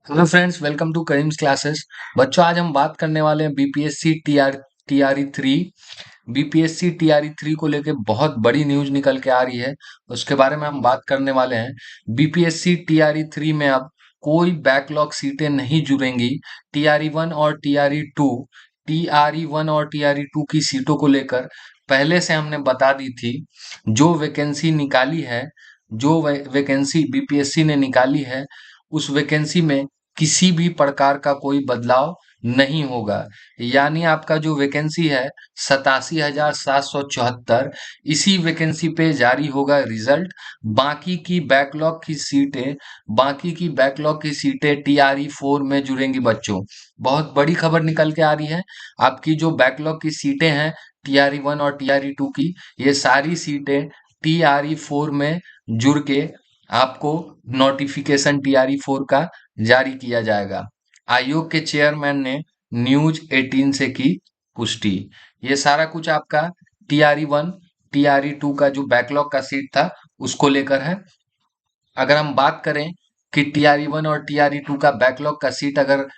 Hello friends, welcome to Karim's classes. बच्चों, आज हम बात करने वाले हैं BPSC TRE three. BPSC TRE three को लेके बहुत बड़ी न्यूज निकल के आ रही है, उसके बारे में हम बात करने वाले हैं। बीपीएससी टीआरई थ्री में अब कोई बैकलॉग सीटें नहीं जुड़ेंगी। टीआरई वन और टीआरई टू की सीटों को लेकर पहले से हमने बता दी थी। जो वैकेंसी निकाली है, जो वैकेंसी बीपीएससी ने निकाली है, उस वैकेंसी में किसी भी प्रकार का कोई बदलाव नहीं होगा। यानी आपका जो वैकेंसी है 87,774, इसी वैकेंसी पे जारी होगा रिजल्ट। बाकी की बैकलॉग की सीटें बाकी की बैकलॉग की सीटें टीआरई फोर में जुड़ेंगी बच्चों। बहुत बड़ी खबर निकल के आ रही है। आपकी जो बैकलॉग की सीटें हैं टीआरई वन और टीआरई टू की, ये सारी सीटें टीआरई फोर में जुड़ के आपको नोटिफिकेशन टीआरई फोर का जारी किया जाएगा। आयोग के चेयरमैन ने न्यूज 18 से की पुष्टि। ये सारा कुछ आपका टीआरई वन टीआरई टू का जो बैकलॉग का सीट था उसको लेकर है। अगर हम बात करें कि टीआरई वन और टीआरई टू का बैकलॉग का सीट अगर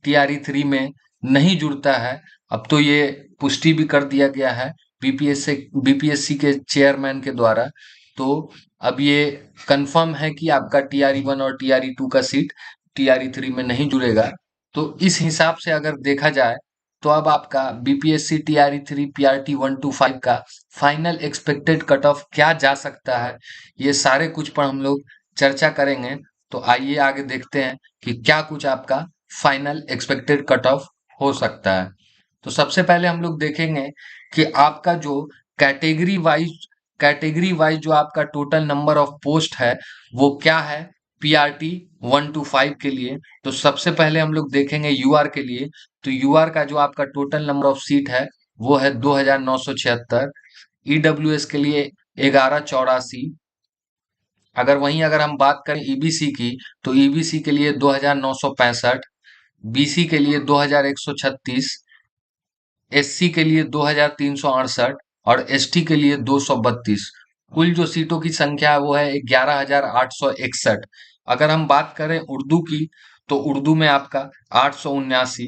टीआरई थ्री में नहीं जुड़ता है, अब तो ये पुष्टि भी कर दिया गया है बीपीएससी के चेयरमैन के द्वारा। तो अब ये कंफर्म है कि आपका टीआरई वन और टीआरई टू का सीट टीआरई थ्री में नहीं जुड़ेगा। तो इस हिसाब से अगर देखा जाए तो अब आपका बीपीएससी टीआरई थ्री पीआरटी 125 का फाइनल एक्सपेक्टेड कट ऑफ क्या जा सकता है, ये सारे कुछ पर हम लोग चर्चा करेंगे। तो आइए आगे देखते हैं कि क्या कुछ आपका फाइनल एक्सपेक्टेड कट ऑफ हो सकता है। तो सबसे पहले हम लोग देखेंगे कि आपका जो कैटेगरी वाइज जो आपका टोटल नंबर ऑफ पोस्ट है वो क्या है पीआरटी 125 के लिए। तो सबसे पहले हम लोग देखेंगे यूआर के लिए। तो यूआर का जो आपका टोटल नंबर ऑफ सीट है वो है 2,976। ईडब्ल्यूएस के लिए 1184। अगर हम बात करें ईबीसी की, तो ईबीसी के लिए 2,965। बीसी के लिए 2,136। एससी के लिए 2,368 और एसटी के लिए 232। कुल जो सीटों की संख्या है वो है 11,861। अगर हम बात करें उर्दू की, तो उर्दू में आपका 879,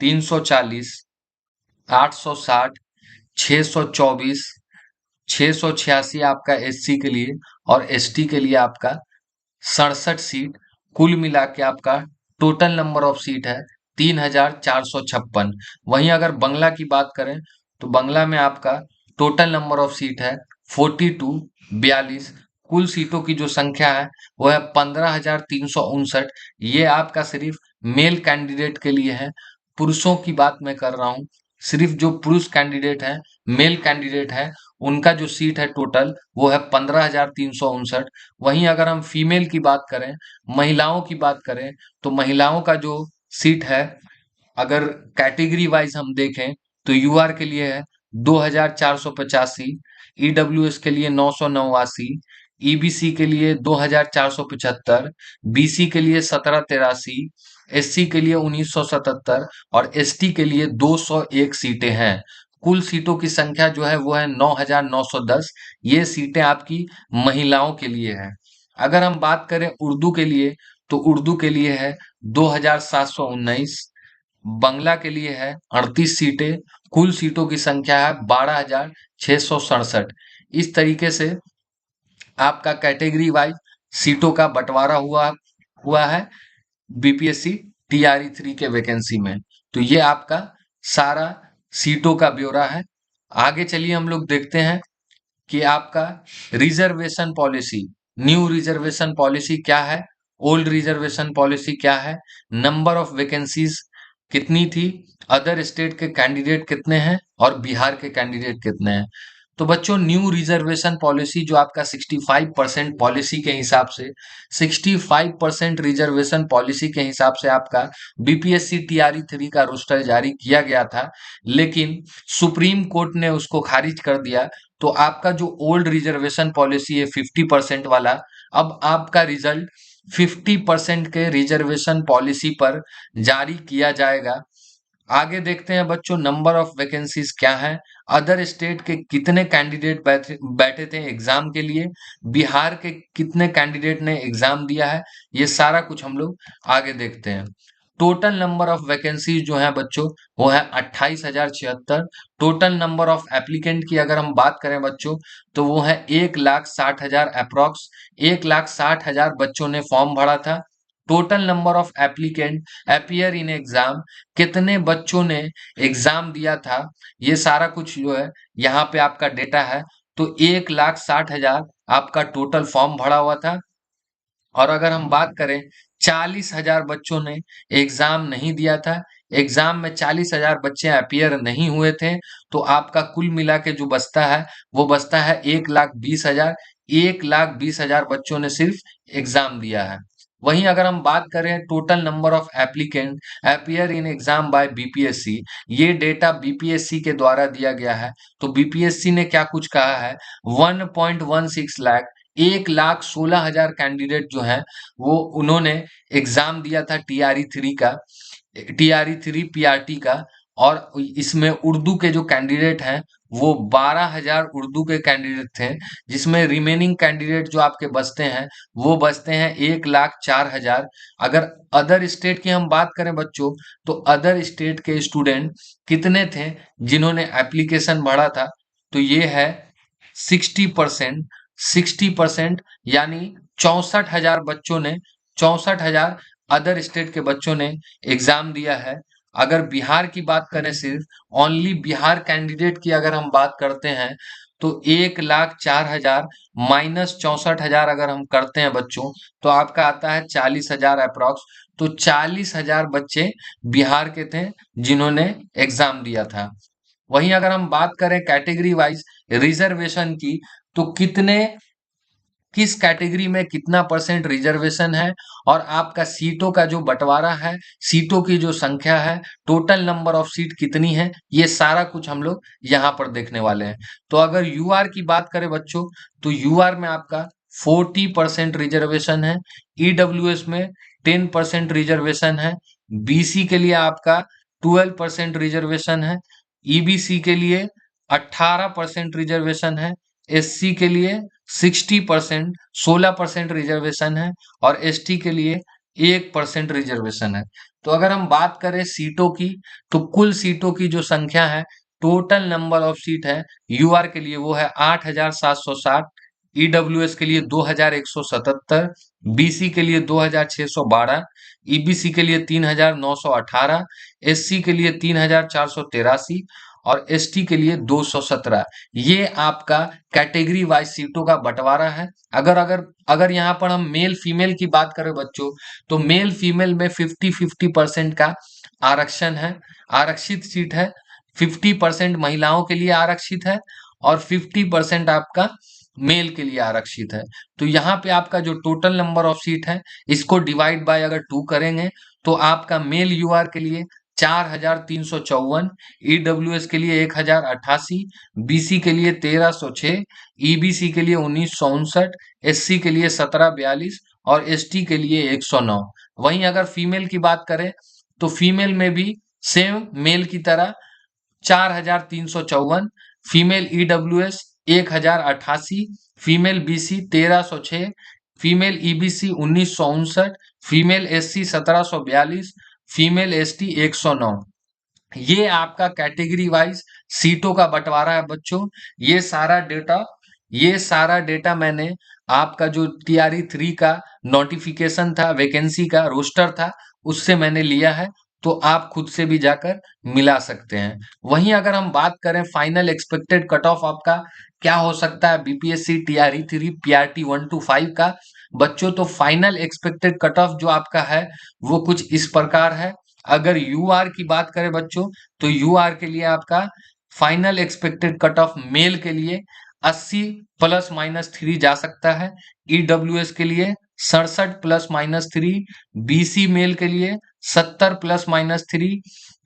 340, 860, 624, 686 आपका एससी के लिए और एसटी के लिए आपका 67 सीट। कुल मिला के आपका टोटल नंबर ऑफ सीट है 3,456। वहीं अगर बंगला की बात करें, तो बंगला में आपका टोटल नंबर ऑफ सीट है 42। कुल सीटों की जो संख्या है वो है 15,359। ये आपका सिर्फ मेल कैंडिडेट के लिए है। पुरुषों की बात मैं कर रहा हूँ। सिर्फ जो पुरुष कैंडिडेट है, मेल कैंडिडेट है, उनका जो सीट है टोटल वो है 15,359। वहीं अगर हम फीमेल की बात करें, महिलाओं की बात करें, तो महिलाओं का जो सीट है, अगर कैटेगरी वाइज हम देखें, तो यूआर के लिए है 2,485, ईडब्ल्यूएस के लिए 989, ईबीसी के लिए 2,475, बीसी के लिए 1783, एससी के लिए 1977 और एसटी के लिए 201 सीटें हैं। कुल सीटों की संख्या जो है वो है 9,910। ये सीटें आपकी महिलाओं के लिए है। अगर हम बात करें उर्दू के लिए, तो उर्दू के लिए है 2,719। बंगला के लिए है 38 सीटें। कुल सीटों की संख्या है 12,667। इस तरीके से आपका कैटेगरी वाइज सीटों का बंटवारा हुआ हुआ है बीपीएससी टीआरई थ्री के वैकेंसी में। तो ये आपका सारा सीटों का ब्यौरा है। आगे चलिए हम लोग देखते हैं कि आपका reservation policy, new reservation policy क्या है, ओल्ड रिजर्वेशन पॉलिसी क्या है, नंबर ऑफ वैकेंसीज कितनी थी, अदर स्टेट के कैंडिडेट कितने हैं और बिहार के कैंडिडेट कितने हैं। तो बच्चों, न्यू रिजर्वेशन पॉलिसी जो आपका 65% पॉलिसी के हिसाब से, 65% रिजर्वेशन पॉलिसी के हिसाब से आपका बीपीएससी टीआरई थ्री का रोस्टर जारी किया गया था, लेकिन सुप्रीम कोर्ट ने उसको खारिज कर दिया। तो आपका जो ओल्ड रिजर्वेशन पॉलिसी है 50% वाला, अब आपका रिजल्ट 50% के रिजर्वेशन पॉलिसी पर जारी किया जाएगा। आगे देखते हैं बच्चों नंबर ऑफ वैकेंसीज क्या है, अदर स्टेट के कितने कैंडिडेट बैठे थे एग्जाम के लिए, बिहार के कितने कैंडिडेट ने एग्जाम दिया है, ये सारा कुछ हम लोग आगे देखते हैं। टोटल नंबर ऑफ वैकेंसीज जो है बच्चों वो है 28,076। टोटल नंबर ऑफ एप्लीकेंट की अगर हम बात करें बच्चों तो वो है 1,60,000 अप्रॉक्स, 1,60,000 बच्चों ने फॉर्म भरा था। Total number of applicant appear in exam, कितने बच्चों ने एग्जाम दिया था, ये सारा कुछ जो है यहाँ पे आपका डेटा है। तो 1,60,000 आपका टोटल फॉर्म भरा हुआ था। और अगर हम बात करें 40,000 बच्चों ने एग्जाम नहीं दिया था, एग्जाम में 40,000 बच्चे अपियर नहीं हुए थे, तो आपका कुल मिला के जो बचता है वो बचता है 1,20,000। 1,20,000 बच्चों ने सिर्फ एग्जाम दिया है। वहीं अगर हम बात करें total number of applicant appear in exam by BPSC, ये डेटा बीपीएससी के द्वारा दिया गया है। तो बीपीएससी ने क्या कुछ कहा है, 1.16 लाख, 1,16,000 कैंडिडेट जो है वो उन्होंने एग्जाम दिया था टीआरई थ्री का, टीआरई थ्री पीआरटी का। और इसमें उर्दू के जो कैंडिडेट हैं वो 12,000 उर्दू के कैंडिडेट थे, जिसमें रिमेनिंग कैंडिडेट जो आपके बचते हैं वो बचते हैं 1,04,000। अगर अदर स्टेट की हम बात करें बच्चों तो अदर स्टेट के स्टूडेंट कितने थे जिन्होंने एप्लीकेशन भरा था, तो ये है 60%। 60% यानी 64,000 बच्चों ने, 64,000 अदर स्टेट के बच्चों ने एग्जाम दिया है। अगर बिहार की बात करें, सिर्फ ओनली बिहार कैंडिडेट की अगर हम बात करते हैं तो 1,04,000 माइनस 64,000 अगर हम करते हैं बच्चों तो आपका आता है 40,000 अप्रॉक्स। तो 40,000 बच्चे बिहार के थे जिन्होंने एग्जाम दिया था। वहीं अगर हम बात करें कैटेगरी वाइज रिजर्वेशन की, तो कितने, किस कैटेगरी में कितना परसेंट रिजर्वेशन है और आपका सीटों का जो बंटवारा है, सीटों की जो संख्या है, टोटल नंबर ऑफ सीट कितनी है, ये सारा कुछ हम लोग यहाँ पर देखने वाले हैं। तो अगर यूआर की बात करें बच्चों तो यूआर में आपका 40% रिजर्वेशन है, ईडब्ल्यूएस में 10% रिजर्वेशन है, बीसी के लिए आपका 12% रिजर्वेशन है, ईबीसी के लिए 18% रिजर्वेशन है, एससी के लिए 60%, 16% रिजर्वेशन है और एसटी के लिए 1% रिजर्वेशन है। तो अगर हम बात करें सीटों की, तो कुल सीटों की जो संख्या है, टोटल नंबर ऑफ सीट है यूआर के लिए वो है 8,760, ईडब्ल्यूएस के लिए 2,177, बीसी के लिए 2,612, ईबीसी के लिए 3,918, एससी के लिए 3,483 और एसटी के लिए 217। ये आपका कैटेगरी वाइज सीटों का बंटवारा है। अगर अगर अगर यहाँ पर हम मेल फीमेल की बात करें बच्चों तो मेल फीमेल में 50-50% का आरक्षण है, आरक्षित सीट है। 50% महिलाओं के लिए आरक्षित है और 50% आपका मेल के लिए आरक्षित है। तो यहाँ पे आपका जो टोटल नंबर ऑफ सीट है इसको डिवाइड बाय अगर 2 करेंगे तो आपका मेल यूआर के लिए 4,354, ईडब्ल्यूएस के लिए 1,088, बीसी के लिए 1,306, ईबीसी के लिए 1,959, एससी के लिए 1,742 और एसटी के लिए 109। वहीं अगर फीमेल की बात करें तो फीमेल में भी सेम मेल की तरह 4,354, female EWS 1,088, female BC 1,306, female EBC 1,959, female SC 1,742, female ST 109। ये आपका कैटेगरी वाइज सीटों का बंटवारा है बच्चों। ये सारा डेटा मैंने आपका जो टीआरई थ्री का नोटिफिकेशन था, वैकेंसी का रोस्टर था, उससे मैंने लिया है। तो आप खुद से भी जाकर मिला सकते हैं। वहीं अगर हम बात करें फाइनल एक्सपेक्टेड कट ऑफ आपका क्या हो सकता है BPSC TRE three PRT 1 to 5 का बच्चों, तो फाइनल एक्सपेक्टेड कट ऑफ जो आपका है वो कुछ इस प्रकार है। अगर यूआर की बात करें बच्चों तो यूआर के लिए आपका final expected cut of male के लिए 80 +-3 जा सकता है, ईडब्ल्यूएस के लिए 67 +-3, बीसी मेल के लिए 70 +-3,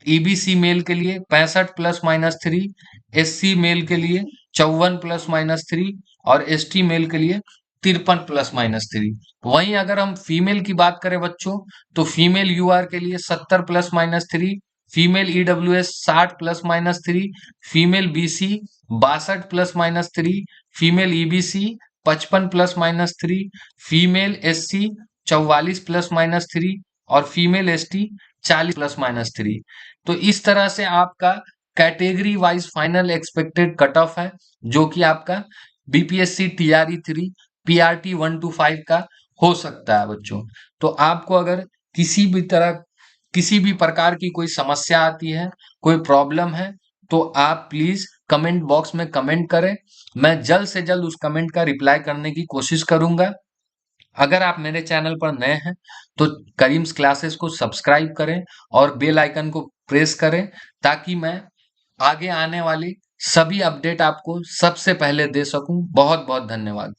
ईबीसी मेल के लिए 65 +-3, एससी मेल के लिए 54 +-3 और एसटी मेल के लिए 53 +-3। वहीं अगर हम फीमेल की बात करें बच्चों तो फीमेल यूआर के लिए 70 +-3, female EWS 60 plus minus 3, female BC 62 plus minus 3, female EBC 55 plus minus 3, female SC 44 plus minus 3 और फीमेल एसटी 40 प्लस माइनस 3। तो इस तरह से आपका category wise final expected cut off है, जो कि आपका बीपीएससी टीआरई 3 पीआरटी 125 का हो सकता है बच्चों। तो आपको अगर किसी भी तरह किसी भी प्रकार की कोई समस्या आती है, कोई प्रॉब्लम है, तो आप प्लीज कमेंट बॉक्स में कमेंट करें। मैं जल्द से जल्द उस कमेंट का रिप्लाई करने की कोशिश करूंगा। अगर आप मेरे चैनल पर नए हैं तो करीम्स क्लासेस को सब्सक्राइब करें और बेल आइकन को प्रेस करें, ताकि मैं आगे आने वाली सभी अपडेट आपको सबसे पहले दे सकूं। बहुत बहुत धन्यवाद।